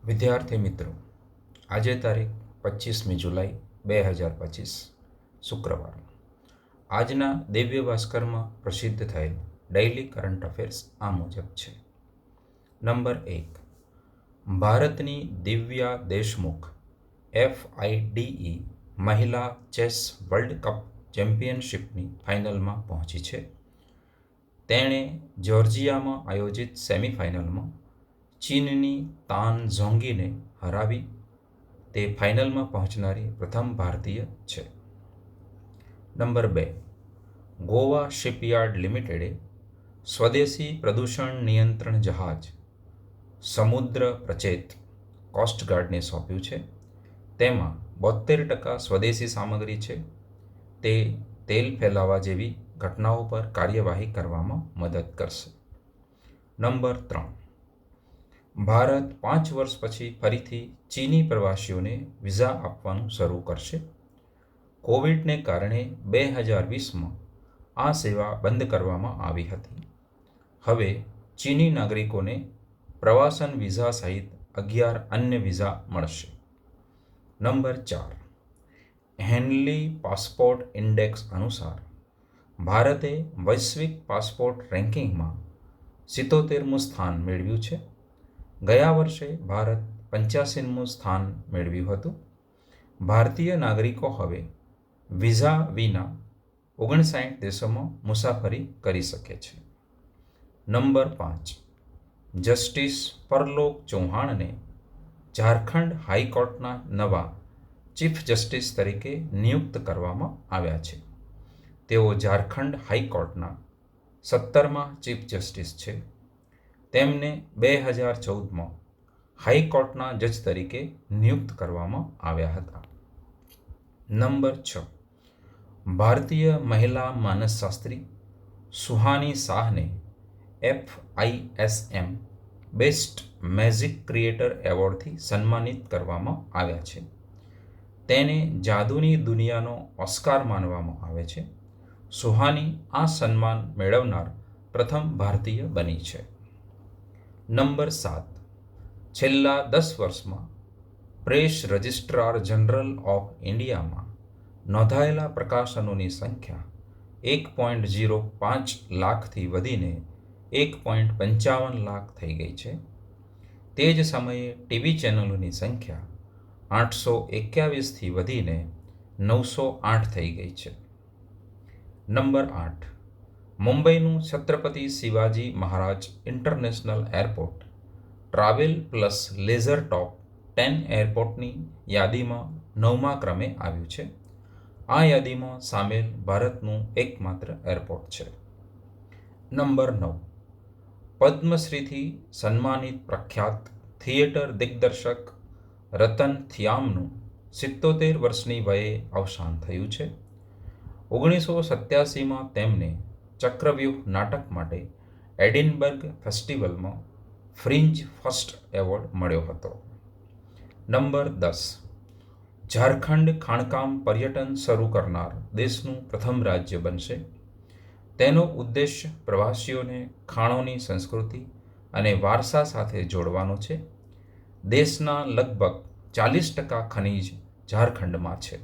વિદ્યાર્થી મિત્રો, આજે તારીખ 25મી જુલાઈ 2025 શુક્રવાર. આજના દિવ્ય ભાસ્કરમાં પ્રસિદ્ધ થયેલ ડેઇલી કરંટ અફેર્સ આ મુજબ છે. નંબર 1. ભારતની દિવ્યા દેશમુખ FIDE મહિલા ચેસ વર્લ્ડ કપ ચેમ્પિયનશિપની ફાઇનલમાં પહોંચી છે. તેણે જ્યોર્જિયામાં આયોજિત સેમિફાઇનલમાં ચીનની તાન ઝોંગીને હરાવી તે ફાઇનલમાં પહોંચનારી પ્રથમ ભારતીય છે. નંબર 2. ગોવા શિપયાર્ડ લિમિટેડે સ્વદેશી પ્રદૂષણ નિયંત્રણ જહાજ સમુદ્ર પ્રચેત કોસ્ટગાર્ડને સોંપ્યું છે. તેમાં 72% સ્વદેશી સામગ્રી છે. તે તેલ ફેલાવા જેવી ઘટનાઓ પર કાર્યવાહી કરવામાં મદદ કરશે. નંબર 3. ભારત 5 વર્ષ પછી ફરીથી ચીની પ્રવાસીઓને વિઝા આપવાનું શરૂ કરશે. કોવિડને કારણે 2020માં આ સેવા બંધ કરવામાં આવી હતી. હવે ચીની નાગરિકોને પ્રવાસન વિઝા સહિત 11 અન્ય વિઝા મળશે. નંબર 4. હેનલી પાસપોર્ટ ઇન્ડેક્સ અનુસાર ભારતે વૈશ્વિક પાસપોર્ટ રેન્કિંગમાં 77મું સ્થાન મેળવ્યું છે. ગયા વર્ષે ભારત 85મું સ્થાન મેળવ્યું હતું. ભારતીય નાગરિકો હવે વિઝા વિના 59 દેશોમાં મુસાફરી કરી શકે છે. નંબર 5. જસ્ટિસ પરલોક ચૌહાણને ઝારખંડ હાઈકોર્ટના નવા ચીફ જસ્ટિસ તરીકે નિયુક્ત કરવામાં આવ્યા છે. તેઓ ઝારખંડ હાઈકોર્ટના 17મા ચીફ જસ્ટિસ છે. તેમને 2014માં હાઈકોર્ટના જજ તરીકે નિયુક્ત કરવામાં આવ્યા હતા. નંબર 6. ભારતીય મહિલા માનસશાસ્ત્રી સુહાની શાહને FISM બેસ્ટ મેજિક ક્રિએટર એવોર્ડથી સન્માનિત કરવામાં આવ્યા છે. તેને જાદુની દુનિયાનો ઓસ્કાર માનવામાં આવે છે. સુહાની આ સન્માન મેળવનાર પ્રથમ ભારતીય બની છે. નંબર 7. છેલ્લા 10 વર્ષમાં પ્રેસ રજિસ્ટ્રાર જનરલ ઓફ ઇન્ડિયામાં નોંધાયેલા પ્રકાશનોની સંખ્યા 1.05 લાખથી વધીને 1.55 લાખ થઈ ગઈ છે. તે જ સમયે ટીવી ચેનલોની સંખ્યા 821થી વધીને 908 થઈ ગઈ છે. નંબર 8. મુંબઈનું Chhatrapati Shivaji Maharaj international airport travel plus leisure top 10 એરપોર્ટની યાદીમાં 9મા ક્રમે આવ્યું છે. આ યાદીમાં સામેલ ભારતનું એકમાત્ર એરપોર્ટ છે. નંબર 9. પદ્મશ્રીથી સન્માનિત પ્રખ્યાત થિયેટર દિગ્દર્શક રતન થિયામનું 77 વર્ષની વયે અવસાન થયું છે. 1987માં તેમને ચક્રવ્યૂહ નાટક માટે એડિનબર્ગ ફેસ્ટિવલમાં ફ્રિન્જ ફર્સ્ટ એવોર્ડ મળ્યો હતો. નંબર 10. ઝારખંડ ખાણકામ પર્યટન શરૂ કરનાર દેશનું પ્રથમ રાજ્ય બનશે. તેનો ઉદ્દેશ્ય પ્રવાસીઓને ખાણોની સંસ્કૃતિ અને વારસા સાથે જોડવાનો છે. દેશના લગભગ 40% ખનિજ ઝારખંડમાં છે.